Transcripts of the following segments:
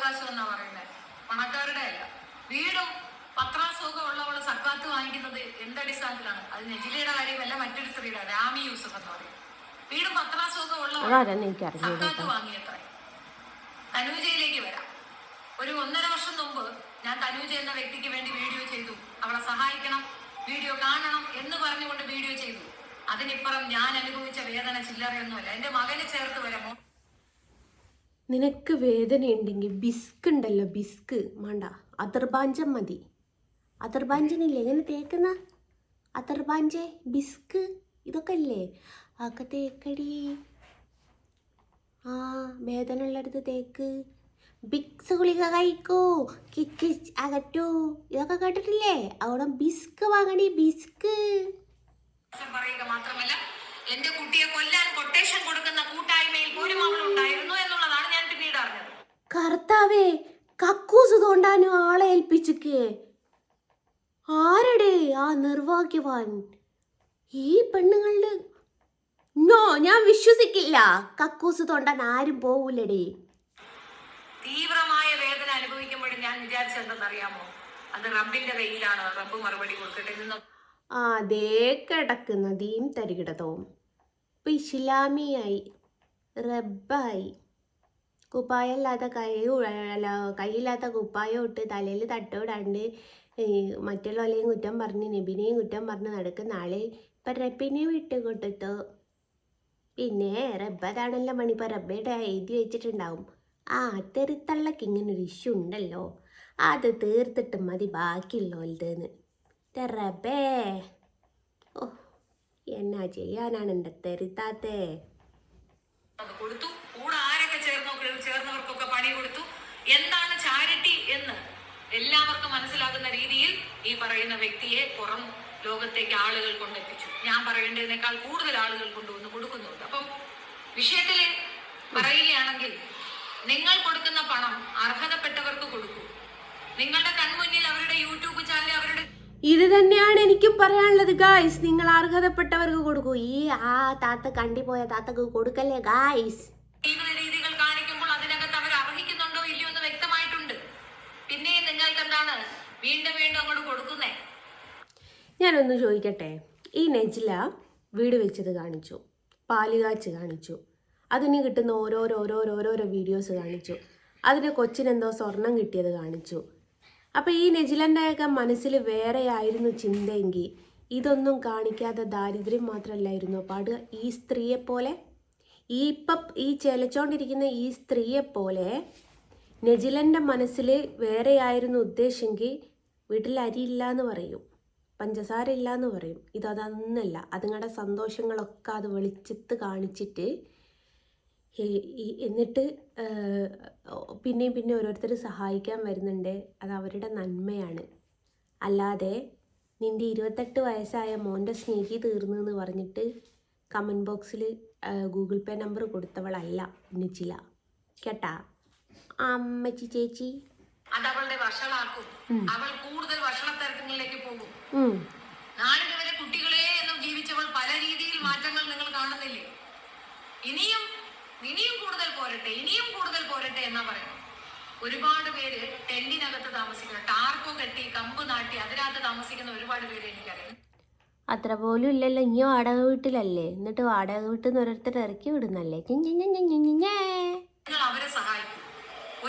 അവകാശം എന്നാ പറയുന്നത്, പണക്കാരുടെ അല്ല. വീടും പത്രാസുഖം ഉള്ളവള് സക്കാത്ത് വാങ്ങിക്കുന്നത് എന്തടിസ്ഥാനത്തിലാണ്? അത് നെജിലയുടെ കാര്യമല്ല, മറ്റൊരു സ്ത്രീയുടെ, രാമി യൂസഫ് എന്ന് പറയും. വീടും പത്രാസുഖം ഉള്ളവൾ സക്കാത്ത് വാങ്ങിയത്ര. തനൂജയിലേക്ക് വരാം. ഒരു 1.5 വർഷം മുമ്പ് ഞാൻ തനൂജ എന്ന വ്യക്തിക്ക് വേണ്ടി വീഡിയോ ചെയ്തു. അവളെ സഹായിക്കണം, വീഡിയോ കാണണം എന്ന് പറഞ്ഞുകൊണ്ട് വീഡിയോ ചെയ്തു. അതിനിപ്പുറം ഞാൻ അനുഭവിച്ച വേദന ചില്ലറയൊന്നുമല്ല. എന്റെ മകനെ ചേർത്ത് വരമോ? നിനക്ക് വേദനയുണ്ടെങ്കിൽ ബിസ്ക് ഉണ്ടല്ലോ, ബിസ്ക് വേണ്ട, അതർബാഞ്ചം മതി. അതർബാഞ്ചനില്ലേ ഇങ്ങനെ തേക്കുന്ന അതർബാഞ്ച്, ബിസ്ക്, ഇതൊക്കെ ഇല്ലേ, അതൊക്കെ തേക്കടി. ആ വേദന ഉള്ളടുത്ത് തേക്ക്. ബിക്സ് ഗുളിക കഴിക്കൂ, കിച്ച് അകറ്റൂ, ഇതൊക്കെ കേട്ടിട്ടില്ലേ? അവിടെ ബിസ്ക് വാങ്ങണി, ബിസ്ക്. പറയുക മാത്രമല്ല, എന്റെ കുട്ടിയെ കൊല്ലാൻ കൊട്ടേഷൻ കൊടുക്കുന്ന കൂട്ടായ്മയിൽ പോലും അവൾ ഉണ്ടായിരുന്നു എന്നുള്ളതാണ് ഞാൻ പിന്നീട് അറിഞ്ഞത്. കർത്താവേ, കക്കൂസ് തോണ്ടാനും ആളെ ഏൽപ്പിച്ചിക്കേ. ആരടേ ആ നിർഭാഗ്യവാൻ? ഈ പെണ്ണുങ്ങളുടെ നോ, ഞാൻ വിശ്വസിക്കില്ല. കക്കൂസ് തോണ്ടാൻ ആരും പോവൂലടേ. തീവ്രമായ വേദന അനുഭവിക്കുമ്പോഴും ഞാൻ വിചാരിച്ചെന്തെന്നറിയാമോ? അത് റബ്ബിന്റെ കയ്യിലാണ്, റബ്ബ് മറുപടി കൊടുക്കട്ടെ എന്ന്. അതേ കിടക്കുന്നതീം തരികിടതവും ഇപ്പം ഇസ്ലാമിയായി, റബ്ബായി. കുപ്പായമില്ലാത്ത കൈയില്ലാത്ത കുപ്പായം ഇട്ട് തലയിൽ തട്ടോടാണ്ട് മറ്റുള്ളവരെയും കുറ്റം പറഞ്ഞ് നബിനെയും കുറ്റം പറഞ്ഞ് നടക്കുന്ന ആള് ഇപ്പം റബ്ബിനെ വിട്ടുകൊടുത്തു. പിന്നെ റബ്ബതാണല്ലോ മണിപ്പോൾ റബ്ബയുടെ എഴുതി വെച്ചിട്ടുണ്ടാവും. ആ തെരുത്തള്ളക്ക് ഇങ്ങനൊരു ഇഷ്യൂ ഉണ്ടല്ലോ, അത് തീർത്തിട്ട് മതി ബാക്കിയുള്ളവരുതെന്ന്. റബ്ബേ, ഓ എന്നാ ചെയ്യാനാണ് എൻ്റെ തെരുത്താത്തേ. കൊടുത്തു. കൂടെ ആരൊക്കെ ചേർന്നവർക്കൊക്കെ പണി കൊടുത്തു. എന്താണ് ചാരിറ്റി എന്ന് എല്ലാവർക്കും മനസ്സിലാകുന്ന രീതിയിൽ ഈ പറയുന്ന വ്യക്തിയെ പുറം ലോകത്തേക്ക് ആളുകൾ കൊണ്ടെത്തിച്ചു. ഞാൻ പറയേണ്ടതിനേക്കാൾ കൂടുതൽ ആളുകൾ കൊണ്ടുവന്ന് കൊടുക്കുന്നുണ്ട്. അപ്പം വിഷയത്തില് പറയുകയാണെങ്കിൽ, നിങ്ങൾ കൊടുക്കുന്ന പണം അർഹതപ്പെട്ടവർക്ക് കൊടുക്കൂ. നിങ്ങളുടെ കൺമുന്നിൽ അവരുടെ യൂട്യൂബ് ചാനൽ, അവരുടെ ഇത് തന്നെയാണ് എനിക്കും പറയാനുള്ളത് ഗായ്സ്. നിങ്ങൾ അർഹതപ്പെട്ടവർക്ക് കൊടുക്കൂ. ഈ ആ താത്ത കണ്ടിപ്പോയ താത്തക്ക് കൊടുക്കല്ലേ ഗായ്സ്. ജീവിത രീതികൾ കാണിക്കുമ്പോൾ അതിനകത്ത് അവർ അർഹിക്കുന്നുണ്ടോ ഇല്ലയോ എന്ന് വ്യക്തമായിട്ടുണ്ട്. പിന്നെ നിങ്ങൾക്ക് എന്താണ് വീണ്ടും വീണ്ടും അങ്ങോട്ട് കൊടുക്കുന്നേ? ഞാനൊന്ന് ചോദിക്കട്ടെ, ഈ നെജില വീട് വെച്ചത് കാണിച്ചു, പാലുകാച്ച് കാണിച്ചു, അതിന് കിട്ടുന്ന ഓരോരോ വീഡിയോസ് കാണിച്ചു, അതിന് കൊച്ചിനെന്തോ സ്വർണം കിട്ടിയത് കാണിച്ചു. അപ്പം ഈ നെജിലൻ്റെയൊക്കെ മനസ്സിൽ വേറെ ആയിരുന്നു ചിന്തയെങ്കിൽ ഇതൊന്നും കാണിക്കാതെ ദാരിദ്ര്യം മാത്രമല്ലായിരുന്നു പാടുക. ഈ സ്ത്രീയെപ്പോലെ, ഈ ചെലച്ചോണ്ടിരിക്കുന്ന ഈ സ്ത്രീയെപ്പോലെ നെജിലൻ്റെ മനസ്സിൽ വേറെ ആയിരുന്നു ഉദ്ദേശമെങ്കിൽ വീട്ടിൽ അരിയില്ല എന്ന് പറയും, പഞ്ചസാര ഇല്ല എന്ന് പറയും. ഇതതൊന്നല്ല, അതുങ്ങളുടെ സന്തോഷങ്ങളൊക്കെ അത് വെളിച്ചത്ത് കാണിച്ചിട്ട് എന്നിട്ട് പിന്നെ ഓരോരുത്തർ സഹായിക്കാൻ വരുന്നുണ്ട്. അത് അവരുടെ നന്മയാണ്. അല്ലാതെ നിൻ്റെ 28 വയസ്സായ മോൻ്റെ സ്നേഹി തീർന്നു എന്ന് പറഞ്ഞിട്ട് കമൻറ്റ് ബോക്സിൽ ഗൂഗിൾ പേ നമ്പർ കൊടുത്തവളല്ല നെജില, കേട്ടാ അമ്മച്ചി ചേച്ചി. അത് അവളുടെ വഷളാക്കും. അവൾ കൂടുതൽ വഷളത്തിരക്കങ്ങളിലേക്ക് പോകും. നാളിതുവരെ കുട്ടികളെ എന്നും ജീവിച്ചവൾ പല രീതിയിൽ മാറ്റങ്ങൾ നിങ്ങൾ കാണുന്നില്ലേ? ഇനിയും കൂടുതൽ പോരട്ടെ എന്നാ പറയുന്നത്. ഒരുപാട് പേര് ടെന്റിനകത്ത് താമസിക്കുന്ന, ടാർപ്പോ കെട്ടി കമ്പ് നാട്ടി അതിനകത്ത് താമസിക്കുന്ന ഒരുപാട് പേര് എനിക്കറിയാം. അത്ര പോലും ഇല്ലല്ലോ. ഇനി വാടക വീട്ടിലല്ലേ, എന്നിട്ട് വാടക വീട്ടിൽ നിന്ന് ഓരോരുത്തർ ഇറക്കി വിടുന്നല്ലേ. നിങ്ങൾ അവരെ സഹായിക്കും.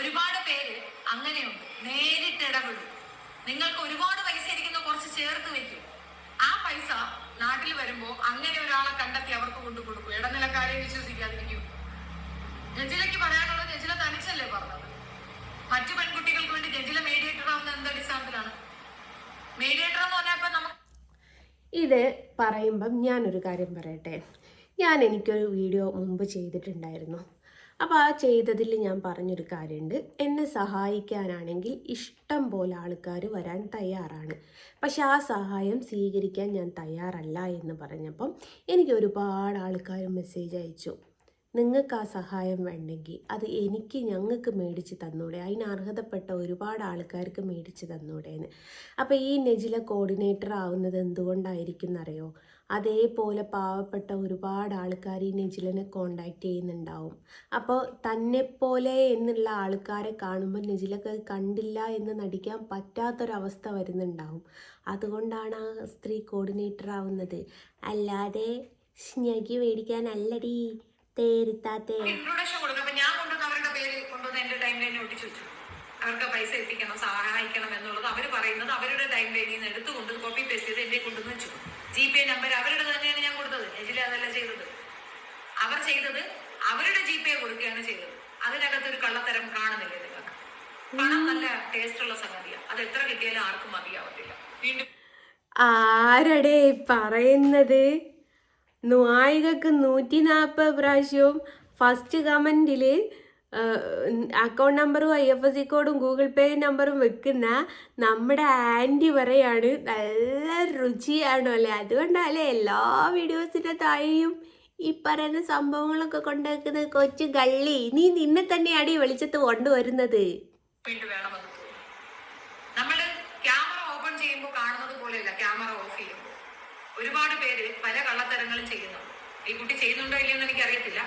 ഒരുപാട് പേര് അങ്ങനെയുണ്ട്, നേരിട്ട് ഇടപെടും. നിങ്ങൾക്ക് ഒരുപാട് പൈസ ഇരിക്കുന്ന കുറച്ച് ചേർത്ത് വെക്കും. ആ പൈസ നാട്ടിൽ വരുമ്പോ അങ്ങനെ ഒരാളെ കണ്ടെത്തി അവർക്ക് കൊണ്ടു കൊടുക്കും. ഇടനിലക്കാരെ വിശ്വസിക്കാതിരിക്കും. നെജിലയ്ക്ക് പറയാനുള്ളത്, നെജില തനിച്ചല്ലേ പറഞ്ഞത്? മറ്റു പെൺകുട്ടികൾക്ക് വേണ്ടി നെജില മീഡിയേറ്റർ ആവുന്ന എന്ത് അടിസ്ഥാനത്തിലാണ്? മീഡിയേറ്റർ എന്ന് പറഞ്ഞാൽ നമുക്ക് ഇത് പറയുമ്പം ഞാനൊരു കാര്യം പറയട്ടെ. എനിക്കൊരു വീഡിയോ മുമ്പ് ചെയ്തിട്ടുണ്ടായിരുന്നു. അപ്പോൾ ആ ചെയ്തതിൽ ഞാൻ പറഞ്ഞൊരു കാര്യമുണ്ട്. എന്നെ സഹായിക്കാനാണെങ്കിൽ ഇഷ്ടം പോലെ ആൾക്കാർ വരാൻ തയ്യാറാണ്, പക്ഷെ ആ സഹായം സ്വീകരിക്കാൻ ഞാൻ തയ്യാറല്ല എന്ന് പറഞ്ഞപ്പം എനിക്ക് ഒരുപാട് ആൾക്കാർ മെസ്സേജ് അയച്ചു. നിങ്ങൾക്ക് ആ സഹായം വേണ്ടെങ്കിൽ അത് ഞങ്ങൾക്ക് മേടിച്ച് തന്നൂടെ, അതിന് അർഹതപ്പെട്ട ഒരുപാട് ആൾക്കാർക്ക് മേടിച്ച് തന്നൂടെ എന്ന്. അപ്പോൾ ഈ നെജില കോർഡിനേറ്റർ ആവുന്നത് എന്തുകൊണ്ടായിരിക്കും എന്നറിയോ? അതേപോലെ പാവപ്പെട്ട ഒരുപാട് ആൾക്കാർ ഈ നെജിലിനെ കോണ്ടാക്ട് ചെയ്യുന്നുണ്ടാവും. അപ്പോൾ തന്നെപ്പോലെ എന്നുള്ള ആൾക്കാരെ കാണുമ്പോൾ നെജിലക്ക് അത് കണ്ടില്ല എന്ന് നടിക്കാൻ പറ്റാത്തൊരവസ്ഥ വരുന്നുണ്ടാവും. അതുകൊണ്ടാണ് ആ സ്ത്രീ കോർഡിനേറ്റർ ആവുന്നത്. അല്ലാതെ സ്നേഹി മേടിക്കാനല്ലടി തേരിത്താത്തേ. ഇൻട്രൊഡക്ഷൻ കൊടുക്കും. അപ്പൊ ഞാൻ കൊണ്ടുവന്ന് അവരുടെ പേര് കൊണ്ടുവന്ന് എന്റെ ടൈം ലൈനിൽ ഒട്ടിച്ചു വെച്ചു. അവർക്ക് പൈസ എത്തിക്കണം, സഹായിക്കണം എന്നുള്ളത് അവർ പറയുന്നത് അവരുടെ ടൈം ലൈനിൽ നിന്ന് എടുത്തുകൊണ്ട് കോപ്പി പേസ്റ്റ് ചെയ്ത് എന്റെ കൊണ്ടുവന്ന് വെച്ചു. GPay നമ്പർ അവരുടെ തന്നെയാണ് ഞാൻ കൊടുത്തത്. നെജില അതല്ല ചെയ്തത്. അവർ ചെയ്തത് അവരുടെ GPay കൊടുക്കുകയാണ് ചെയ്തത്. അതിനകത്ത് ഒരു കള്ളത്തരം കാണുന്നില്ലേ നിങ്ങൾക്ക്? പണം നല്ല ടേസ്റ്റ് ഉള്ള സംഗതിയാണ്. അത് എത്ര കിട്ടിയാലും ആർക്കും മതിയാവത്തില്ല. വീണ്ടും ആരടെ പറയുന്നത്? നായികക്ക് 140 പ്രാവശ്യവും ഫസ്റ്റ് കമൻറ്റിൽ അക്കൗണ്ട് നമ്പറും IFSC കോഡും ഗൂഗിൾ പേ നമ്പറും വെക്കുന്ന നമ്മുടെ ആൻറ്റി പറയാണ് നല്ല രുചിയാണോ അല്ലേ, അതുകൊണ്ടല്ലേ എല്ലാ വീഡിയോസിൻ്റെ താഴെയും ഈ പറയുന്ന സംഭവങ്ങളൊക്കെ കൊണ്ടുവെക്കുന്നത്. കൊച്ചു കള്ളി, നീ നിന്നെ തന്നെയാണ് ഈ വെളിച്ചത്ത് കൊണ്ടുവരുന്നത്. വീണ്ടും വേണമെന്ന് തോന്നുന്നു. നമ്മള് ക്യാമറ ഓപ്പൺ ചെയ്യുമ്പോൾ കാണുന്നത് പോലെയല്ല ക്യാമറ ഓഫ് ചെയ്യുമ്പോൾ. ഒരുപാട് പേര് പല കള്ളത്തരങ്ങളും ചെയ്യുന്നു. ഈ കുട്ടി ചെയ്യുന്നുണ്ടോ ഇല്ലയെന്ന് എനിക്ക് അറിയത്തില്ല.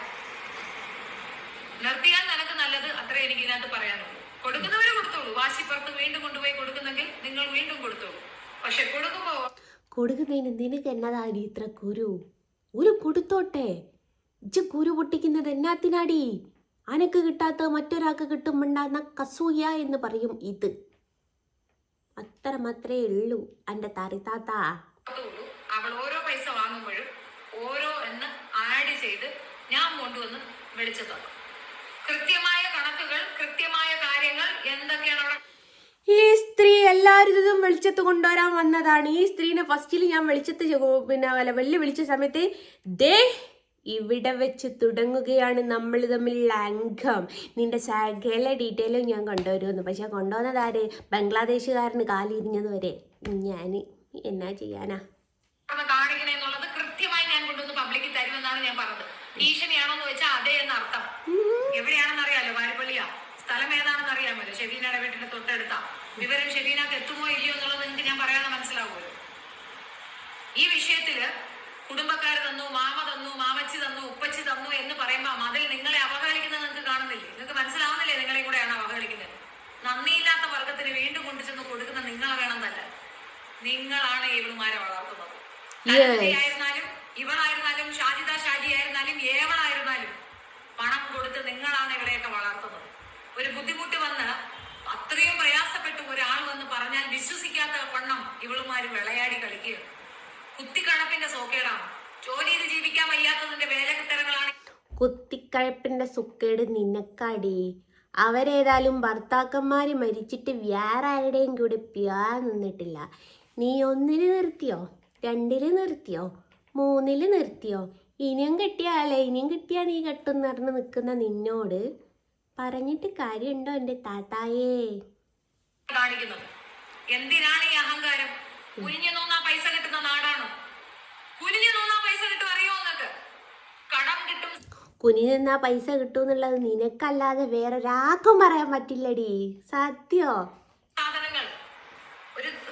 നിർത്തിയാൽ നിനക്ക് നല്ലത്, അത്രേ എനിക്ക് ഇതിനകത്ത് പറയാനുള്ളൂ. കൊടുക്കുന്നവര് കൊടുത്തോളൂ. വാശിപ്പുറത്ത് വീണ്ടും കൊണ്ടുപോയി കൊടുക്കുന്നെങ്കിൽ നിങ്ങൾ വീണ്ടും കൊടുത്തോളൂ. പക്ഷെ കൊടുക്കുന്നതിന് നിനക്ക് എന്നതാടി ഇത്ര കുരു? ഒരു കൊടുത്തോട്ടെ. ഇജ്ജ് കുരു പൊട്ടിക്കുന്നത് എന്നാത്തിനാടി? അനക്ക് കിട്ടാത്ത മറ്റൊരാൾക്ക് കിട്ടുമ്പോണ്ടാകുന്ന കസൂയ എന്ന് പറയും ഇത്. അത്ര മാത്രമേ ഉള്ളൂ എൻ്റെ തറിത്താത്ത. അവൾ ഓരോ പൈസ വാങ്ങുമ്പോഴും ഓരോ എന്ന് ആഡ് ചെയ്ത് ഞാൻ കൊണ്ടുവന്ന് വെളിച്ചത്താക്കും. കൃത്യമായ കണക്കുകൾ, കൃത്യമായ കാര്യങ്ങൾ എന്തൊക്കെയാണ് അവിടെ. ഈ സ്ത്രീ എല്ലാവരും വെളിച്ചത്ത് കൊണ്ടുവരാൻ വന്നതാണ്. ഈ സ്ത്രീനെ ഫസ്റ്റിൽ ഞാൻ വെളിച്ചത്ത് വെള്ളി വിളിച്ച സമയത്ത് ദേ ഇവിടെ വെച്ച് തുടങ്ങുകയാണ് നമ്മൾ തമ്മിലുള്ള അംഗം, നിന്റെ സകല ഡീറ്റെയിലും ഞാൻ കൊണ്ടുവരുമെന്ന്. പക്ഷെ കൊണ്ടുവന്നതാര്? ബംഗ്ലാദേശുകാരന് കാലിരിഞ്ഞത് വരെ. ഞാൻ എന്നാ ചെയ്യാനാ? കാണിക്കണെന്നുള്ളത് കൃത്യമായി ഞാൻ കൊണ്ടുവന്ന് പബ്ലിക്കിൽ തരുമെന്നാണ് ഞാൻ പറഞ്ഞത്. ഭീഷണിയാണോന്ന് വെച്ചാൽ അതേ എന്ന അർത്ഥം. എവിടെയാണെന്ന് അറിയാലോ, വാരിപ്പള്ളിയാ. സ്ഥലം ഏതാണെന്ന് അറിയാമല്ലോ, ഷെബീനയുടെ വീട്ടിന്റെ തൊട്ടടുത്താ. വിവരം ഷെബീനക്ക് എത്തുമോ ഇല്ലയോ എന്നുള്ളത് നിങ്ങൾക്ക് ഞാൻ പറയാതെ മനസ്സിലാവുമല്ലോ. ഈ വിഷയത്തില് കുടുംബക്കാർ തന്നു, മാമ തന്നു, മാമച്ചി തന്നു, ഉപ്പച്ചി തന്നു എന്ന് പറയുമ്പോ അതിൽ നിങ്ങളെ അവഹേളിക്കുന്നത് നിങ്ങൾക്ക് കാണുന്നില്ലേ? നിങ്ങൾക്ക് മനസ്സിലാവുന്നില്ലേ നിങ്ങളെ കൂടെയാണ് അവഹേളിക്കുന്നത്? നന്ദിയില്ലാത്ത വർഗത്തിന് വീണ്ടും കൊണ്ടുചെന്ന് കൊടുക്കുന്ന നിങ്ങളെ വേണം തല്ല. നിങ്ങളാണ് ഇവളുമാരെ വളർത്തുന്നത്. ആയിരുന്നാലും ഇവളായിരുന്നാലും ഷാജിദ ഷാജി ആയിരുന്നാലും ഏവളായിരുന്നാലും പണം കൊടുത്ത് നിങ്ങളാണ് ഇവരെയൊക്കെ വളർത്തുന്നത്. ഒരു ബുദ്ധിമുട്ട് വന്ന് അത്രയും പ്രയാസപ്പെട്ട് ഒരാൾ വന്ന് പറഞ്ഞാൽ വിശ്വസിക്കാത്ത വണ്ണം ഇവളുമാര് വിളയാടി കളിക്കുകയാണ്. കുത്തിക്കഴപ്പിന്റെ സോക്കേടാണ്. ജോലി ചെയ്ത് ജീവിക്കാൻ വയ്യാത്തതിന്റെ വേലത്തരങ്ങളാണ്. കുത്തിക്കഴപ്പിന്റെ സുക്കേട് നിനക്കാടി. അവരേതായാലും ഭർത്താക്കന്മാര് മരിച്ചിട്ട് വേറെ ആരുടെയും കൂടെ നിന്നിട്ടില്ല. നീ 1 നിർത്തിയോ, 2 നിർത്തിയോ, 3 നിർത്തിയോ? ഇനിയും കിട്ടിയാലേ, ഇനിയും കിട്ടിയാ നീ കെട്ടെന്ന് പറഞ്ഞ് നിൽക്കുന്ന നിന്നോട് പറഞ്ഞിട്ട് കാര്യമുണ്ടോ എൻ്റെ താത്തായേ? കാണിക്കുന്നത് എന്തിനാണ് ഈ അഹങ്കാരം? കുനിഞ്ഞു നോന്നാ പൈസ കിട്ടുന്ന നാടാണ്. കുനിഞ്ഞു നോന്നാ പൈസ കിട്ടും, അറിയോ നിങ്ങൾക്ക്? കടം കിട്ടും. കുനിഞ്ഞു നിന്നാ പൈസ കിട്ടും എന്നുള്ളത് നിനക്കല്ലാതെ വേറൊരാൾക്കും പറയാൻ പറ്റില്ലടി. സത്യോ? സാധനങ്ങൾ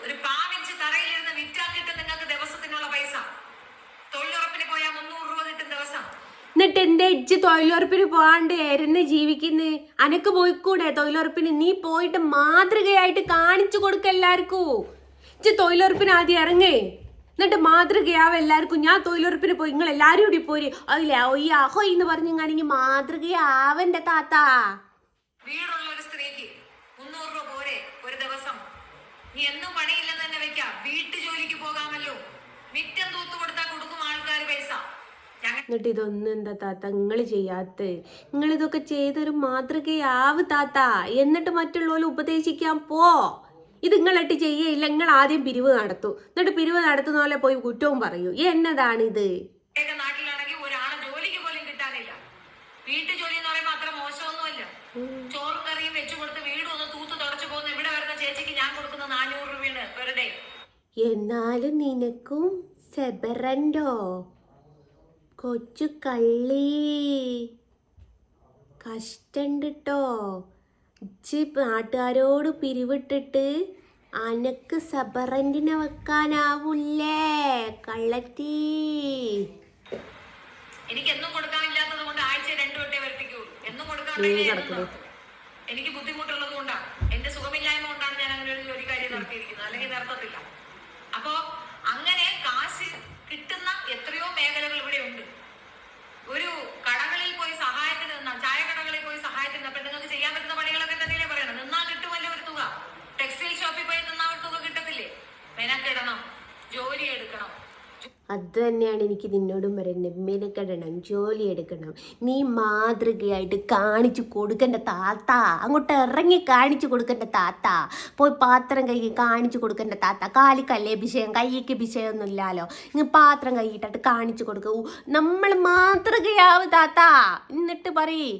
ഒരു പാവിച്ച് തറയിലിരുന്ന് വിറ്റാ കിട്ടും നിങ്ങൾക്ക് ദിവസത്തിനുള്ള പൈസ. തൊഴിലുറപ്പിന് പോയാൽ 300 രൂപ കിട്ടും ദിവസം. എന്നിട്ട് എൻ്റെ ഇജ്ജ് തൊഴിലുറപ്പിന് പോകാണ്ട് എരന്ന് ജീവിക്കുന്നു. അനക്ക് പോയിക്കൂടെ തൊഴിലുറപ്പിന്? നീ പോയിട്ട് മാതൃകയായിട്ട് കാണിച്ചു കൊടുക്ക എല്ലാവർക്കും. ഇജ്ജ് തൊഴിലുറപ്പിന് ആദ്യം ഇറങ്ങേ, എന്നിട്ട് മാതൃകയാവും എല്ലാവർക്കും. ഞാൻ തൊഴിലുറപ്പിന് പോയി, നിങ്ങൾ എല്ലാവരും കൂടി പോര് അതില്ല ഈ അഹോ എന്ന് പറഞ്ഞെങ്കിൽ മാതൃകയാവൻ്റെ താത്ത. വീടുള്ള ഒരു സ്ത്രീക്ക് 300 രൂപ പോരെ ഒരു ദിവസം? നീ എന്നും പണിയില്ലെന്ന് തന്നെ വെക്കാം. വീട്ടു ജോലിക്ക് പോകാമല്ലോ. മിറ്റം തൂത്തു കൊടുത്താൽ കൊടുക്കും ആൾക്കാർ പൈസ. എന്നിട്ട് ഇതൊന്നും എന്താ താത്ത നിങ്ങൾ ചെയ്യാത്ത? നിങ്ങളിതൊക്കെ ചെയ്തൊരു മാതൃകയാവ് താത്ത. എന്നിട്ട് മറ്റുള്ളവരെ ഉപദേശിക്കാൻ പോ. ഇത് നിങ്ങളിട്ട് ചെയ്യയില്ല. നിങ്ങൾ ആദ്യം പിരിവ് നടത്തൂ, എന്നിട്ട് പിരിവ് നടത്തുന്ന പോലെ പോയി കുറ്റവും പറയൂ. എന്നതാണിത്? നാട്ടിലാണെങ്കിൽ ഒരാളെ ജോലിക്ക് പോലും കിട്ടാനില്ല. വീട്ടു ജോലി എന്ന് പറയുമ്പോൾ അത്ര മോശമൊന്നുമല്ല. ചോറും കറിയും വെച്ചു കൊടുത്ത് വീട് ഒന്ന് തൂത്ത് തുടച്ചു പോകുന്ന ഇവിടെ വരുന്ന ചേച്ചിക്ക് ഞാൻ കൊടുക്കുന്ന 400 രൂപയാണ് പെർ ഡേ. എന്നാലും നിനക്കും സെബറൻഡോ കൊച്ചു കള്ളി കഷ്ടണ്ട് ട്ടോ. ഇച്ചി നാട്ടുകാരോട് പിരിവിട്ടിട്ട് അനക്ക് സബറന്റിനെ വെക്കാനാവൂല്ലേ കള്ളത്തി? എനിക്ക് എന്നും കൊടുക്കാനില്ലാത്തത് കൊണ്ട് ആഴ്ച 2 വട്ടേ വരുത്തിക്കുള്ളൂ. എന്നും കൊടുക്കാനുണ്ടെങ്കിൽ എനിക്ക് ബുദ്ധിമുട്ടുള്ളത് കൊണ്ടാണ്, എന്റെ സുഖമില്ലായ്മ കൊണ്ടാണ് ഞാൻ അങ്ങനെ ഒരു കാര്യം നടത്തിയിരിക്കുന്നത്, അല്ലെങ്കിൽ നടത്തത്തില്ല. അപ്പോ അങ്ങനെ കാശ് കിട്ടുന്ന എത്രയോ മേഖലകൾ ഇവിടെ ഉണ്ട്. ഒരു കടകളിൽ പോയി സഹായത്തിന് നിന്നാ, ചായക്കടകളിൽ പോയി സഹായത്തിന് നിന്നാ പെണ്ണുങ്ങൾക്ക് ചെയ്യാൻ പറ്റുന്ന പണികളൊക്കെ തന്നെയല്ലേ പറയണം. നിന്നാ കിട്ടുമല്ലോ ഒരു തുക. ടെക്സ്റ്റൈൽ ഷോപ്പിൽ പോയി നിന്നാ ഒരു തുക കിട്ടത്തില്ലേ? മെനക്കെടണം, ജോലി എടുക്കണം. അത് തന്നെയാണ് എനിക്ക് നിന്നോടും പറയുന്നത്. മെനക്കെടണം, ജോലി എടുക്കണം. നീ മാതൃകയായിട്ട് കാണിച്ചു കൊടുക്കേണ്ട താത്ത, അങ്ങോട്ട് ഇറങ്ങി കാണിച്ചു കൊടുക്കേണ്ട താത്ത, പോയി പാത്രം കൈ കാണിച്ചു കൊടുക്കേണ്ട താത്ത. കാലിക്കല്ലേ വിഷയം, കൈക്ക് വിഷയമൊന്നും ഇല്ലാലോ. ഇങ്ങ് പാത്രം കൈയിട്ടിട്ട് കാണിച്ചു കൊടുക്കൂ. നമ്മൾ മാതൃകയാവും താത്ത. എന്നിട്ട് പറയ്,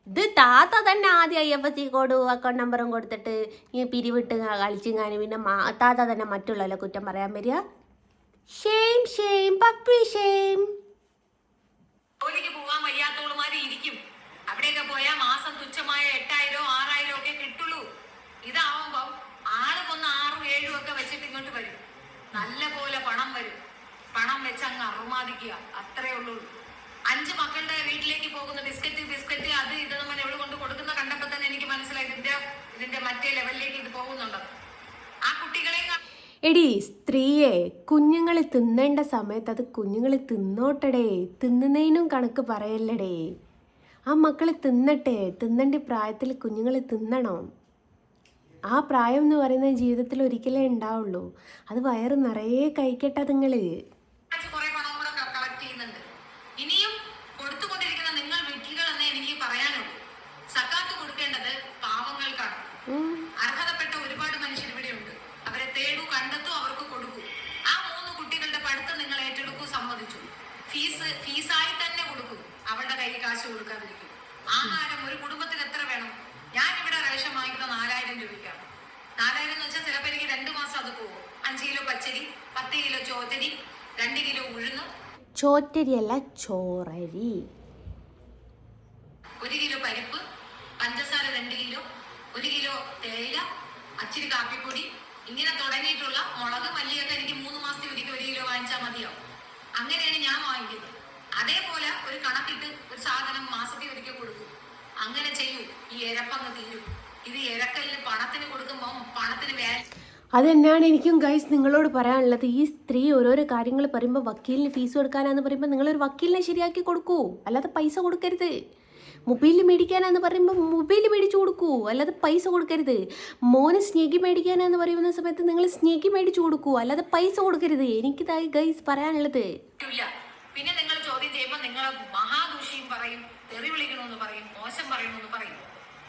ഇത് താത്ത തന്നെ ആദ്യം IFSC കോഡും അക്കൗണ്ട് നമ്പറും കൊടുത്തിട്ട് ഈ പിരിവിട്ട് കളിച്ചിങ്ങാനും പിന്നെ താത്ത തന്നെ മറ്റുള്ളവരെ കുറ്റം പറയാൻ വരിക. Shame shame puppy shame. ജോലിക്ക് പോവാൻ വയ്യാത്തോളുമാര് ഇരിക്കും. അവിടെയൊക്കെ പോയാൽ മാസം തുച്ഛമായ 8,000 6,000 ഒക്കെ കിട്ടുള്ളൂ. ഇതാവുമ്പോ ആള് കൊന്ന് 6 7 ഒക്കെ വെച്ചിട്ട് ഇങ്ങോട്ട് വരും. നല്ല പോലെ പണം വരും. പണം വെച്ച് അങ്ങ് അറുമാദിക്കുക, അത്രേ ഉള്ളൂ. 5 മക്കളുടെ വീട്ടിലേക്ക് പോകുന്ന ബിസ്ക്കറ്റ് അത് ഇത് നമ്മൾ എവിടെ കൊണ്ട് കൊടുക്കുന്ന കണ്ടപ്പോ തന്നെ എനിക്ക് മനസ്സിലായി ഇതിന്റെ മറ്റേ ലെവലിലേക്ക് ഇത് പോകുന്നുണ്ട്. ആ കുട്ടികളെ എടി സ്ത്രീയെ, കുഞ്ഞുങ്ങൾ തിന്നേണ്ട സമയത്ത് അത് കുഞ്ഞുങ്ങൾ തിന്നോട്ടടേ. തിന്നുന്നതിനും കണക്ക് പറയല്ലടേ. ആ മക്കൾ തിന്നട്ടെ. തിന്നേണ്ട പ്രായത്തിൽ കുഞ്ഞുങ്ങൾ തിന്നണം. ആ പ്രായം എന്ന് പറയുന്നത് ജീവിതത്തിൽ ഒരിക്കലേ ഉണ്ടാവുള്ളൂ. അത് വയറ് നിറയെ കഴിക്കട്ടെ നിങ്ങൾ. കുറെ പണം കൂടെ കളക്ട് ചെയ്യുന്നുണ്ട്. ഇനിയും കൊടുത്തുകൊണ്ടിരിക്കുന്ന നിങ്ങൾ വിഡ്ഢികൾ എന്നേ എനിക്ക് പറയാനുള്ളൂ. സക്കാത്ത് കൊടുക്കേണ്ടത് പാവങ്ങൾക്കാണ്. അർഹതപ്പെട്ട ഒരുപാട് മനുഷ്യർ ഇവിടെയുണ്ട്. അവരെ തേടൂ, കണ്ടെത്തൂ, അവർക്ക് കൊടുക്കൂ. ആ 3 കുട്ടികളുടെ പഠിത്തം നിങ്ങൾ ഏറ്റെടുക്കൂ, സമ്മതിച്ചു. ഫീസായി തന്നെ കൊടുക്കൂ. അവളുടെ കയ്യിൽ കാശ് കൊടുക്കാതിരിക്കും. ആഹാരം ഒരു കുടുംബത്തിന് എത്ര വേണം? ഞാൻ ഇവിടെ റേഷൻ വാങ്ങിക്കുന്ന 4,000 രൂപയ്ക്കാണ്. 4,000 എന്ന് വെച്ചാൽ ചിലപ്പോൾ എനിക്ക് 2 മാസം അത് പോകും. 5 കിലോ പച്ചരി, 10 കിലോ ചോറ്റരി, 2 കിലോ ഉഴുന്ന്, ചോറ്റരിയല്ല ചോറരി, 1 കിലോ പരിപ്പ്, പഞ്ചസാര 2 കിലോ, 1 കിലോ തേയില, അച്ചിരി കാപ്പിപ്പൊടി, ഇങ്ങനെ തുടങ്ങിയിട്ടുള്ള മുളക് മല്ലിയൊക്കെ എനിക്ക് 3 മാസത്തിൽ ഒരിക്കൽ 1 കിലോ വാങ്ങിച്ചാൽ മതിയാവും. അങ്ങനെയാണ് ഞാൻ വാങ്ങിക്കുന്നത്. അതേപോലെ ഒരു കണക്കിട്ട് ഒരു സാധനം മാസത്തിൽ ഒരിക്കൽ കൊടുക്കും. അങ്ങനെ ചെയ്യൂ. ഈ ഇരപ്പങ്ങ് തീരും. ഇത് ഇരക്കലിന് പണത്തിന് കൊടുക്കുമ്പോൾ പണത്തിന് അതെന്നാണ് എനിക്കും ഗൈസ് നിങ്ങളോട് പറയാനുള്ളത്. ഈ സ്ത്രീ ഓരോരോ കാര്യങ്ങൾ പറയുമ്പോൾ വക്കീലിന് ഫീസ് കൊടുക്കാനാന്ന് പറയുമ്പോൾ നിങ്ങളൊരു വക്കീലിനെ ശരിയാക്കി കൊടുക്കൂ, അല്ലാതെ പൈസ കൊടുക്കരുത്. മൊബൈൽ മേടിക്കാനാന്ന് പറയുമ്പോൾ മൊബൈൽ മേടിച്ചു കൊടുക്കൂ, അല്ലാതെ പൈസ കൊടുക്കരുത്. മോന് സ്നേഹി മേടിക്കാനാന്ന് പറയുന്ന സമയത്ത് നിങ്ങൾ സ്നേഹി മേടിച്ചു കൊടുക്കൂ, അല്ലാതെ പൈസ കൊടുക്കരുത്. എനിക്കിതായി ഗൈസ് പറയാനുള്ളത്. പിന്നെ നിങ്ങൾ ചോദ്യം ചെയ്യുമ്പോൾ നിങ്ങൾ മഹാദൂഷിയും പറയും, തെറി വിളിക്കണമെന്ന് പറയും, മോശം പറയണമെന്ന് പറയും.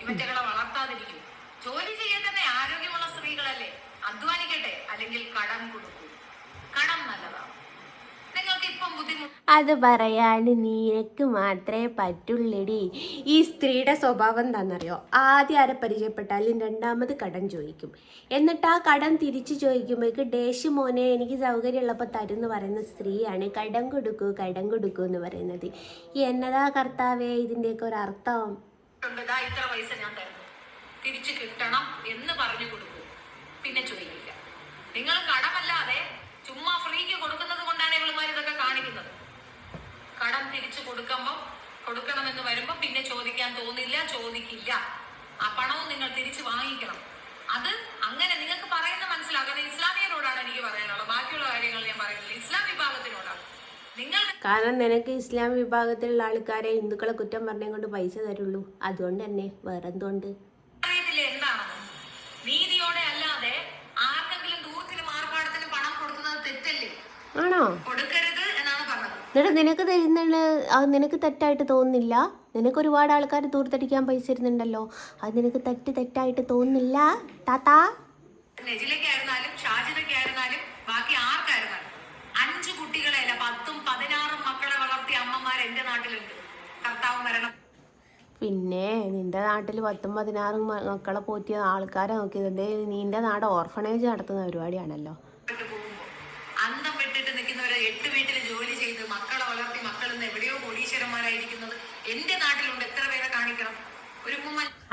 ഇവറ്റകളെ വളർത്താതിരിക്കും. ജോലി ചെയ്യാൻ തന്നെ ആരോഗ്യമുള്ള സ്ത്രീകളല്ലേ, അധ്വാനിക്കട്ടെ. അല്ലെങ്കിൽ കടം കൊടുക്കൂ. കടം നല്ലതാണ്. നിങ്ങൾക്ക് ഇപ്പം ബുദ്ധിമുട്ട് അത് പറയാൻ നിനക്ക് മാത്രമേ പറ്റുള്ളടി. ഈ സ്ത്രീയുടെ സ്വഭാവം എന്താണെന്നറിയോ? ആദ്യം ആരെ പരിചയപ്പെട്ടാലും രണ്ടാമത് കടം ചോദിക്കും. എന്നിട്ട് ആ കടം തിരിച്ചു ചോദിക്കുമ്പോഴേക്ക് ഡേഷ് മോനെ എനിക്ക് സൗകര്യമുള്ളപ്പോൾ തരുമെന്ന് പറയുന്ന സ്ത്രീയാണ് കടം കൊടുക്കൂ എന്ന് പറയുന്നത്. എന്നതാ കർത്താവേ ഇതിൻ്റെയൊക്കെ ഒരു അർത്ഥം? ഇത്ര പൈസ ഞാൻ തരുന്നു, തിരിച്ചു കിട്ടണം എന്ന് പറഞ്ഞു കൊടുക്കൂ. പിന്നെ ചോദിക്കില്ല. നിങ്ങൾ കടമല്ലാതെ ചുമ്മാ ഫ്രീക്ക് കൊടുക്കുന്നത് കൊണ്ടാണ് ഇവളുമാർ ഇതൊക്കെ കാണിക്കുന്നത്. കടം തിരിച്ചു കൊടുക്കണമെന്ന് വരുമ്പോ പിന്നെ ചോദിക്കാൻ തോന്നില്ല, ചോദിക്കില്ല. ആ പണവും നിങ്ങൾ തിരിച്ചു വാങ്ങിക്കണം. അത് അങ്ങനെ നിങ്ങൾക്ക് പറയുന്ന മനസ്സിലാക്കുന്നത് ഇസ്ലാമിയരോടാണ് എനിക്ക് പറയാനുള്ളത്. ബാക്കിയുള്ള കാര്യങ്ങൾ ഞാൻ പറയുന്നില്ല, ഇസ്ലാം വിഭാഗത്തിനോടാണ്. നിങ്ങൾ കാരണം നിനക്ക് ഇസ്ലാം വിഭാഗത്തിലുള്ള ആൾക്കാരെ ഹിന്ദുക്കളെ കുറ്റം പറഞ്ഞേ കൊണ്ട് പൈസ തരുള്ളൂ. അതുകൊണ്ട് തന്നെ വേറെന്തുകൊണ്ട് അറിയത്തില്ല എന്താണെന്ന്. നീതിയോടെ അല്ലാതെ ആർക്കെങ്കിലും ദൂരത്തിന് മാർപ്പാടത്തിന് പണം കൊടുക്കുന്നത് തെറ്റല്ലേ? ആണോ? കൊടുക്കരുത് എന്നാണ് പറഞ്ഞത്. എന്നിട്ട് നിനക്ക് തരുന്നുണ്ട്, അത് നിനക്ക് തെറ്റായിട്ട് തോന്നുന്നില്ല? നിനക്ക് ഒരുപാട് ആൾക്കാർ ദൂരത്തടിക്കാൻ പൈസ തരുന്നുണ്ടല്ലോ, അത് നിനക്ക് തെറ്റായിട്ട് തോന്നുന്നില്ല താത്താ? നെജിലയ്ക്കായിരുന്നാലും ഷാജിദയ്ക്കായിരുന്നാലും ബാക്കി ആർക്കായിരുന്നാലും 5 കുട്ടികളെയല്ല 10ഉം 16ഉം മക്കളെ വളർത്തിയ അമ്മമാർ എന്റെ നാട്ടിലുണ്ട്. കർത്താവ് മരണം. പിന്നെ നിന്റെ നാട്ടിൽ 10ഉം 16ഉം മക്കളെ പോറ്റിയ ആൾക്കാരെ നോക്കിയത് നിന്റെ നാട് ഓർഫണേജ് നടത്തുന്ന പരിപാടിയാണല്ലോ. അന്തം വിട്ടിട്ട് നിൽക്കുന്നവരെ 8 വീട്ടിൽ ജോലി ചെയ്ത് മക്കളെ വളർത്തി മക്കൾ ഇന്ന് എവിടെയോ കോടീശ്വരന്മാരായിരിക്കുന്നത് എന്റെ നാട്ടിലുണ്ട്. എത്ര പേരെ കാണിക്കണം? ഒരു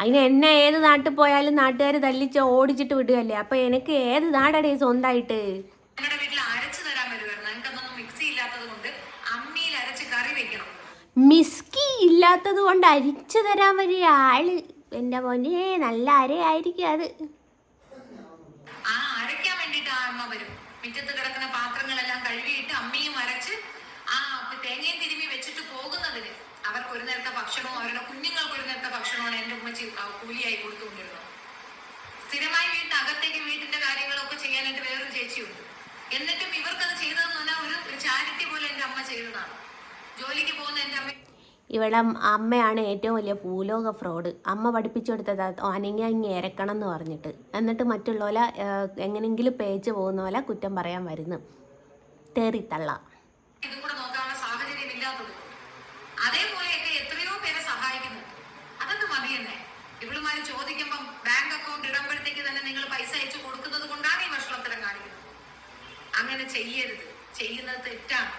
അതിന് എന്നെ ഏത് നാട്ടിൽ പോയാലും നാട്ടുകാർ തല്ലിച്ച് ഓടിച്ചിട്ട് വിടുകയല്ലേ. അപ്പൊ എനിക്ക് ഏത് നാടടേ സ്വന്തമായിട്ട്? ഞങ്ങളുടെ വീട്ടിൽ അരച്ചു തരാൻ വരുമായിരുന്നു. എനിക്കതൊന്നും മിക്സി ഇല്ലാത്തത് കൊണ്ട് അമ്മിയിൽ അരച്ച് കറി വെക്കണം. മിസ്കി ഇല്ലാത്തത് കൊണ്ട് അരിച്ചു തരാൻ വരിക ആള്. എന്റെ മോനെ നല്ല അരയായിരിക്കും അത്. ആ അരയ്ക്കാൻ വേണ്ടിയിട്ട് ആ അമ്മ വരും. മുറ്റത്ത് കിടക്കുന്ന പാത്രങ്ങളെല്ലാം കഴുകിയിട്ട് അമ്മിയും അരച്ച് ആ തേങ്ങയും തിരുമ്മി വെച്ചിട്ട് പോകുന്നതിന് അവർക്ക് ഒരു നേരത്തെ ഭക്ഷണവും അവരുടെ കുഞ്ഞുങ്ങൾക്ക് ഒരു നേരത്തെ ഭക്ഷണമാണ് എൻ്റെ ഉമ്മച്ചി കൂലിയായി കൊടുത്തുകൊണ്ടിരുന്നത്. സ്ഥിരമായി വീട്ടിനകത്തേക്ക് വീട്ടിന്റെ കാര്യങ്ങളൊക്കെ ചെയ്യാനായിട്ട് വേറൊരു ചേച്ചിയുണ്ട്. എന്നിട്ടും ഇവർക്കത് ചെയ്തതെന്ന് പറഞ്ഞാൽ ഒരു ചാരിറ്റി പോലെ എൻ്റെ അമ്മ ചെയ്തതാണ്. ജോലിക്ക് പോകുന്ന എൻ്റെ അമ്മ, ഇവിടെ അമ്മയാണ് ഏറ്റവും വലിയ ഭൂലോക ഫ്രോഡ്. അമ്മ പഠിപ്പിച്ചു കൊടുത്തത് അനങ്ങി ഇരക്കണം എന്ന് പറഞ്ഞിട്ട്, എന്നിട്ട് മറ്റുള്ളവരെ എങ്ങനെയെങ്കിലും പേച്ച് പോകുന്ന പോലെ കുറ്റം പറയാൻ വരുന്നു. തേറിത്തള്ള. ഇതും കൂടെ നോക്കാനുള്ള സാഹചര്യം ഇല്ലാത്തത്. അതേപോലെയൊക്കെ എത്രയോ പേരെ സഹായിക്കുന്നുണ്ട്. അതൊക്കെ മതിയെന്നേ. ഇവളുമാര് ചോദിക്കുമ്പം ബാങ്ക് അക്കൗണ്ട് ഇടുമ്പോഴത്തേക്ക് തന്നെ നിങ്ങൾ പൈസ അയച്ചു കൊടുക്കുന്നത് കൊണ്ടാണ് ഈ ഭക്ഷണത്തരം കാണിക്കുന്നത്. അങ്ങനെ ചെയ്യരുത്. ചെയ്യുന്നത് തെറ്റാണ്.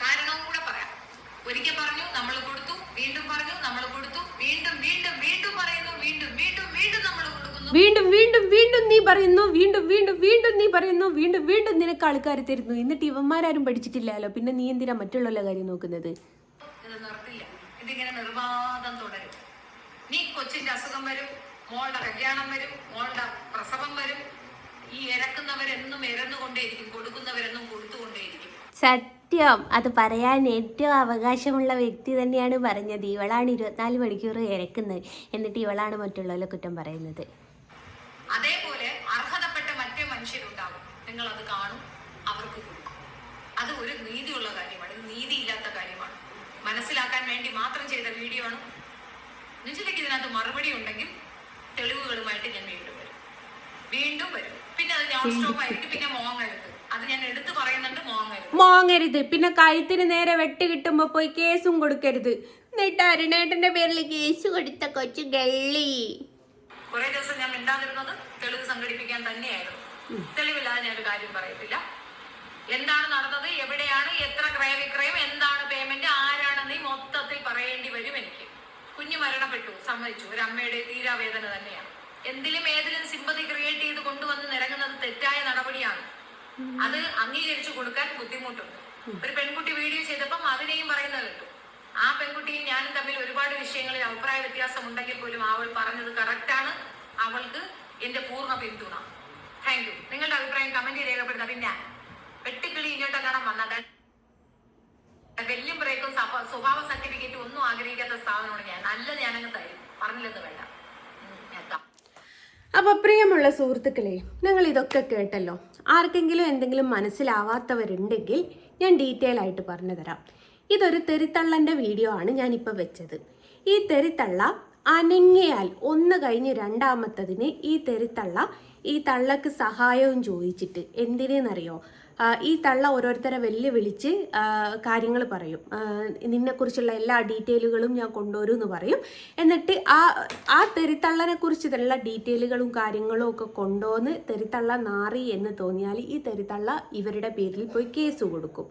കാരണവും കൂടെ പറയാം. ഒരിക്കൽ പറഞ്ഞു നമ്മൾ കൊടുത്തു, വീണ്ടും പറഞ്ഞു നമ്മൾ കൊടുത്തു, വീണ്ടും വീണ്ടും വീണ്ടും പറയുന്നു, വീണ്ടും വീണ്ടും വീണ്ടും നമ്മൾ കൊടുക്കുന്നു, വീണ്ടും വീണ്ടും വീണ്ടും നീ പറയുന്നു, വീണ്ടും വീണ്ടും വീണ്ടും നീ പറയുന്നു, വീണ്ടും വീണ്ടും നിനക്ക് ആൾക്കാർ തരുന്നു. എന്നിട്ട് ഇവന്മാരും പഠിച്ചിട്ടില്ലല്ലോ, പിന്നെ നീ എന്തിനാ മറ്റുള്ള കാര്യം നോക്കുന്നത്? ഇത് നിർത്തില്ല. ഇതിങ്ങനെ നിർബാധം തുടരും. നീ കൊച്ചിന്റെ അസുഖം വരും, മോളുടെ കല്യാണം വരും, മോളുടെ പ്രസവം വരും. ഈ ഇരക്കുന്നവരെന്നും ഇരന്നുകൊണ്ടേയിരിക്കും, കൊടുക്കുന്നവരെന്നും കൊടുത്തുകൊണ്ടേയിരിക്കും. സത്യം. അത് പറയാൻ ഏറ്റവും അവകാശമുള്ള വ്യക്തി തന്നെയാണ് പറഞ്ഞത്. ഇവളാണ് 24 മണിക്കൂർ ഇരക്കുന്നത്, എന്നിട്ട് ഇവളാണ് മറ്റുള്ളവരെ കുറ്റം പറയുന്നത്. അതേപോലെ അർഹതപ്പെട്ട മറ്റേ മനുഷ്യരുണ്ടാകും. നിങ്ങൾ അത് കാണും, അവർക്ക് കൊടുക്കും. അത് ഒരു നീതിയുള്ള കാര്യമാണ്. ഇത് നീതിയില്ലാത്ത കാര്യമാണ്. മനസ്സിലാക്കാൻ വേണ്ടി മാത്രം ചെയ്ത വീഡിയോ ആണ്. നെഞ്ചിലേക്ക് ഇതിനകത്ത് മറുപടി ഉണ്ടെങ്കിൽ തെളിവുകളുമായിട്ട് ഞാൻ വീണ്ടും വരും. പിന്നെ അത് നോൺ സ്റ്റോപ്പ് ആയിരിക്കും. പിന്നെ മോങ്ങരുത്. അത് ഞാൻ എടുത്തു പറയുന്നുണ്ട്. മോങ്ങരുത്. പിന്നെ കഴുത്തിന് നേരെ വെട്ട് കിട്ടുമ്പോ പോയി കേസും കൊടുക്കരുത്. എന്നിട്ട് അരുണേട്ടന്റെ പേരിൽ കേസ് കൊടുത്ത കൊച്ചു ഗള്ളി. കുറെ ദിവസം ഞാൻ മിണ്ടാതിരുന്നത് തെളിവ് സംഘടിപ്പിക്കാൻ തന്നെയായിരുന്നു. തെളിവില്ലാതെ ഞാനൊരു കാര്യം പറയത്തില്ല. എന്താണ് നടന്നത്, എവിടെയാണ്, എത്ര ക്രയവിക്രയം, എന്താണ് പേയ്മെന്റ്, ആരാണെന്ന് ഈ മൊത്തത്തിൽ പറയേണ്ടി വരും എനിക്ക്. കുഞ്ഞു മരണപ്പെട്ടു, സമ്മതിച്ചു. ഒരു അമ്മയുടെ തീരാവേദന തന്നെയാണ്. എന്തിലും ഏതിലും സിമ്പതി ക്രിയേറ്റ് ചെയ്ത് കൊണ്ടുവന്ന് നിരങ്ങുന്നത് തെറ്റായ നടപടിയാണ്. അത് അംഗീകരിച്ചു കൊടുക്കാൻ ബുദ്ധിമുട്ടുണ്ട്. ഒരു പെൺകുട്ടി വീഡിയോ ചെയ്തപ്പം അതിനെയും പറയുന്നത് കേട്ടു. ആ പെൺകുട്ടിയും ഞാനും തമ്മിൽ ഒരുപാട് വിഷയങ്ങളിൽ അഭിപ്രായ വ്യത്യാസം ഉണ്ടെങ്കിൽ പോലും അവൾ പറഞ്ഞത് കറക്റ്റാണ്. അവൾക്ക് എന്റെ പൂർണ്ണ പിന്തുണ. Thank you. നിങ്ങളുടെ അഭിപ്രായം കമന്റ് രേഖപ്പെടുത്താം. പിന്നെ വെട്ടിക്കിളി ഇങ്ങോട്ട് കാണാൻ വന്നത് വെല്ലും ബ്രേക്കും സ്വഭാവ സർട്ടിഫിക്കറ്റ് ഒന്നും ആഗ്രഹിക്കാത്ത സ്ഥാപനമാണ് ഞാൻ. നല്ലത് ഞാനങ്ങ് തരും, പറഞ്ഞില്ലെന്ന് വേണ്ട. അപ്പോൾ പ്രിയമുള്ള സുഹൃത്തുക്കളെ, നിങ്ങൾ ഇതൊക്കെ കേട്ടല്ലോ. ആർക്കെങ്കിലും എന്തെങ്കിലും മനസ്സിലാവാത്തവരുണ്ടെങ്കിൽ ഞാൻ ഡീറ്റെയിൽ ആയിട്ട് പറഞ്ഞു തരാം. ഇതൊരു തെറിത്തള്ളൻ്റെ വീഡിയോ ആണ് ഞാനിപ്പോൾ വെച്ചത്. ഈ തെറിത്തള്ള അനങ്ങിയാൽ ഒന്ന് കഴിഞ്ഞ് രണ്ടാമത്തതിന് ഈ തള്ളക്ക് സഹായവും ചോദിച്ചിട്ട് എന്തിനെന്നറിയോ, ഈ തള്ള ഓരോരുത്തരെ വെല്ലുവിളിച്ച് കാര്യങ്ങൾ പറയും. നിന്നെക്കുറിച്ചുള്ള എല്ലാ ഡീറ്റെയിലുകളും ഞാൻ കൊണ്ടുവരും എന്ന് പറയും. എന്നിട്ട് ആ തെറിത്തള്ളനെ കുറിച്ചുള്ള ഡീറ്റെയിലുകളും കാര്യങ്ങളും ഒക്കെ കൊണ്ടുവന്ന് തെറിത്തള്ള നാറി എന്ന് തോന്നിയാൽ ഈ തെറിത്തള്ള ഇവരുടെ പേരിൽ പോയി കേസ് കൊടുക്കും.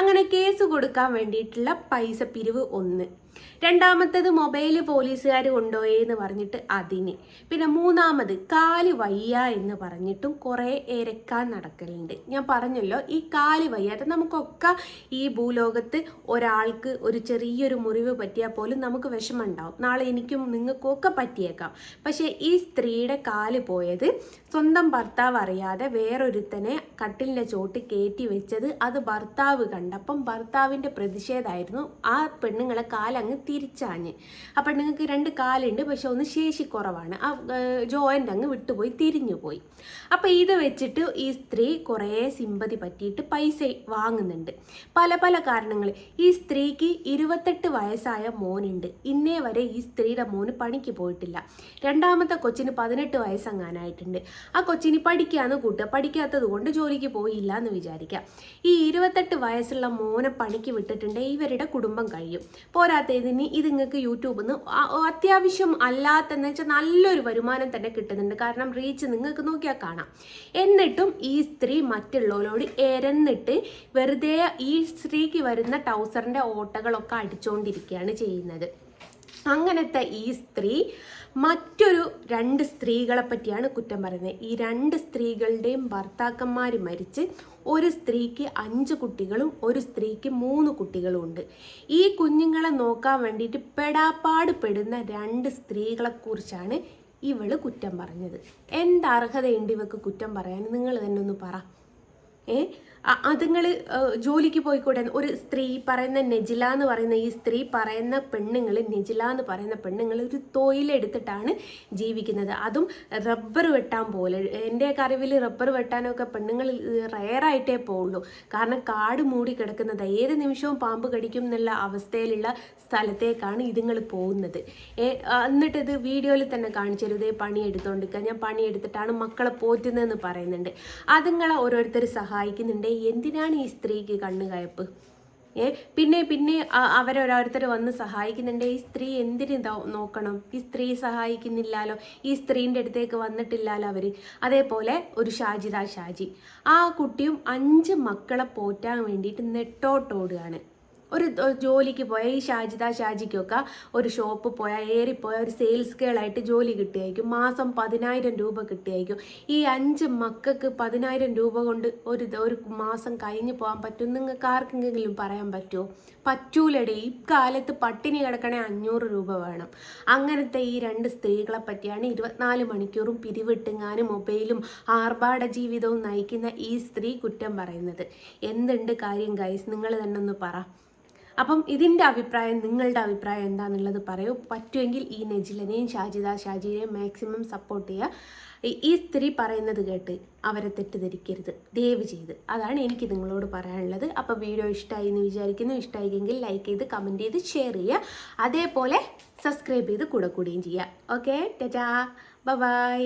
അങ്ങനെ കേസ് കൊടുക്കാൻ വേണ്ടിയിട്ടുള്ള പൈസ പിരിവ് 1. രണ്ടാമത്തത് മൊബൈൽ പോലീസുകാർ കൊണ്ടുപോയി എന്ന് പറഞ്ഞിട്ട് അതിന്. പിന്നെ മൂന്നാമത് കാല് വയ്യ എന്ന് പറഞ്ഞിട്ടും കുറേ ഇരക്കാൻ നടക്കലുണ്ട്. ഞാൻ പറഞ്ഞല്ലോ, ഈ കാല് വയ്യാതെ നമുക്കൊക്കെ ഈ ഭൂലോകത്ത് ഒരാൾക്ക് ഒരു ചെറിയൊരു മുറിവ് പറ്റിയാൽ പോലും നമുക്ക് വിഷമമുണ്ടാവും. നാളെ എനിക്കും നിങ്ങൾക്കും ഒക്കെ പറ്റിയേക്കാം. പക്ഷേ ഈ സ്ത്രീയുടെ കാല് പോയത് സ്വന്തം ഭർത്താവ് അറിയാതെ വേറൊരുത്തനെ കട്ടിലിൻ്റെ ചോട്ട് കയറ്റി വെച്ചത് അത് ഭർത്താവ് കണ്ടപ്പം ഭർത്താവിൻ്റെ പ്രതിഷേധമായിരുന്നു ആ പെണ്ണുങ്ങളെ കാലങ്ങ് തിരിച്ചാഞ്ഞ്. ആ പെണ്ണുങ്ങൾക്ക് 2 കാലുണ്ട്, പക്ഷെ ഒന്ന് ശേഷി കുറവാണ്. ആ ജോയിൻ്റ് അങ്ങ് വിട്ടുപോയി, തിരിഞ്ഞു പോയി. അപ്പം ഇത് വെച്ചിട്ട് ഈ സ്ത്രീ കുറേ സിമ്പതി പറ്റിയിട്ട് പൈസ വാങ്ങുന്നുണ്ട്. പല കാരണങ്ങൾ. ഈ സ്ത്രീക്ക് 28 വയസ്സായ മോനുണ്ട്. ഇന്നേ വരെ ഈ സ്ത്രീയുടെ മോന് പണിക്ക് പോയിട്ടില്ല. രണ്ടാമത്തെ കൊച്ചിന് 18 വയസ്സെങ്ങാനായിട്ടുണ്ട്. ആ കൊച്ചിന് പഠിക്കാന്ന് കൂട്ടുക, പഠിക്കാത്തത് കൊണ്ട് ജോലിക്ക് പോയില്ല എന്ന് വിചാരിക്കാം. ഈ 28 വയസ്സുള്ള മോനെ പണിക്ക് വിട്ടിട്ടുണ്ട്, ഇവരുടെ കുടുംബം കഴിയും. പോരാത്തതിന് ഇത് നിങ്ങൾക്ക് യൂട്യൂബിൽ നിന്ന് അത്യാവശ്യം അല്ലാത്തെന്ന് വെച്ചാൽ നല്ലൊരു വരുമാനം തന്നെ കിട്ടുന്നുണ്ട്. കാരണം റീച്ച് നിങ്ങൾക്ക് നോക്കിയാൽ കാണാം. എന്നിട്ടും ഈ സ്ത്രീ മറ്റുള്ളവരോട് എരന്നിട്ട് വെറുതെ ഈ സ്ത്രീക്ക് വരുന്ന ടൗസറിൻ്റെ ഓട്ടകളൊക്കെ അടിച്ചുകൊണ്ടിരിക്കുകയാണ് ചെയ്യുന്നത്. അങ്ങനത്തെ ഈ സ്ത്രീ മറ്റൊരു 2 സ്ത്രീകളെ പറ്റിയാണ് കുറ്റം പറയുന്നത്. ഈ 2 സ്ത്രീകളുടെയും ഭർത്താക്കന്മാർ മരിച്ച് ഒരു സ്ത്രീക്ക് 5 കുട്ടികളും ഒരു സ്ത്രീക്ക് 3 കുട്ടികളും ഉണ്ട്. ഈ കുഞ്ഞുങ്ങളെ നോക്കാൻ വേണ്ടിയിട്ട് പെടാപ്പാട് പെടുന്ന 2 സ്ത്രീകളെ കുറിച്ചാണ് ഇവള് കുറ്റം പറഞ്ഞത്. എന്ത് അർഹതയുണ്ട് ഇവക്ക് കുറ്റം പറയാൻ? നിങ്ങൾ തന്നെ ഒന്ന് പറ. അതുങ്ങൾ ജോലിക്ക് പോയിക്കൂടെ? ഒരു സ്ത്രീ പറയുന്ന നെജില എന്ന് പറയുന്ന ഈ സ്ത്രീ പറയുന്ന പെണ്ണുങ്ങൾ, നെജില എന്ന് പറയുന്ന പെണ്ണുങ്ങൾ ഒരു തൊഴിലെടുത്തിട്ടാണ് ജീവിക്കുന്നത്. അതും റബ്ബർ വെട്ടാൻ പോലെ. എൻ്റെയൊക്കെ അറിവിൽ റബ്ബർ വെട്ടാനൊക്കെ പെണ്ണുങ്ങൾ റെയറായിട്ടേ പോവുള്ളൂ. കാരണം കാട് മൂടി കിടക്കുന്നത്, ഏത് നിമിഷവും പാമ്പ് കടിക്കും എന്നുള്ള അവസ്ഥയിലുള്ള സ്ഥലത്തേക്കാണ് ഇതുങ്ങൾ പോകുന്നത്. എന്നിട്ട് ഇത് വീഡിയോയിൽ തന്നെ കാണിച്ചത് പണിയെടുത്തോണ്ടിരിക്കുക, ഞാൻ പണിയെടുത്തിട്ടാണ് മക്കളെ പോറ്റുന്നതെന്ന് പറയുന്നുണ്ട്. അതുങ്ങളെ ഓരോരുത്തർ സഹായിക്കുന്നുണ്ട്. എന്തിനാണ് ഈ സ്ത്രീക്ക് കണ്ണുകയപ്പ്? പിന്നെ അവരോരോരുത്തർ വന്ന് സഹായിക്കുന്നുണ്ട്. ഈ സ്ത്രീ എന്തിന് നോക്കണം? ഈ സ്ത്രീ സഹായിക്കുന്നില്ലല്ലോ, ഈ സ്ത്രീൻ്റെ അടുത്തേക്ക് വന്നിട്ടില്ലല്ലോ അവർ. അതേപോലെ ഒരു ഷാജി, ആ കുട്ടിയും 5 മക്കളെ പോറ്റാൻ വേണ്ടിയിട്ട് നെട്ടോട്ടോടുകയാണ്. ഒരു ജോലിക്ക് പോയാൽ ഈ ഷാജിക്കൊക്കെ ഒരു ഷോപ്പ് പോയാൽ ഏറിപ്പോയാൽ ഒരു സെയിൽസ് ഗേളായിട്ട് ജോലി കിട്ടിയായിരിക്കും. മാസം 10,000 രൂപ കിട്ടിയായിരിക്കും. ഈ 5 മക്കൾക്ക് 10,000 രൂപ കൊണ്ട് ഒരു മാസം കഴിഞ്ഞ് പോകാൻ പറ്റും? നിങ്ങൾക്ക് ആർക്കെങ്കിലും പറയാൻ പറ്റുമോ? പറ്റൂലടേ. ഈ കാലത്ത് പട്ടിണി കിടക്കണേ 500 രൂപ വേണം. അങ്ങനത്തെ ഈ 2 സ്ത്രീകളെ പറ്റിയാണ് 24 മണിക്കൂറും പിരിവിട്ടുങ്ങാനും മൊബൈലും ആർഭാട ജീവിതവും നയിക്കുന്ന ഈ സ്ത്രീ കുറ്റം പറയുന്നത്. എന്തുണ്ട് കാര്യം ഗൈസ്? നിങ്ങൾ തന്നെ ഒന്ന് പറ. അപ്പം ഇതിൻ്റെ അഭിപ്രായം, നിങ്ങളുടെ അഭിപ്രായം എന്താണെന്നുള്ളത് പറയൂ. പറ്റുമെങ്കിൽ ഈ നെജിലിനെയും ഷാജിയെയും മാക്സിമം സപ്പോർട്ട് ചെയ്യുക. ഈ സ്ത്രീ പറയുന്നത് കേട്ട് അവരെ തെറ്റിദ്ധരിക്കരുത് ദയവ് ചെയ്ത്. അതാണ് എനിക്ക് നിങ്ങളോട് പറയാനുള്ളത്. അപ്പോൾ വീഡിയോ ഇഷ്ടമായി എന്ന് വിചാരിക്കുന്നു. ഇഷ്ടമായെങ്കിൽ ലൈക്ക് ചെയ്ത് കമൻറ്റ് ചെയ്ത് ഷെയർ ചെയ്യുക. അതേപോലെ സബ്സ്ക്രൈബ് ചെയ്ത് കൂടെ കൂടുകയും ചെയ്യുക. Okay, tata, by.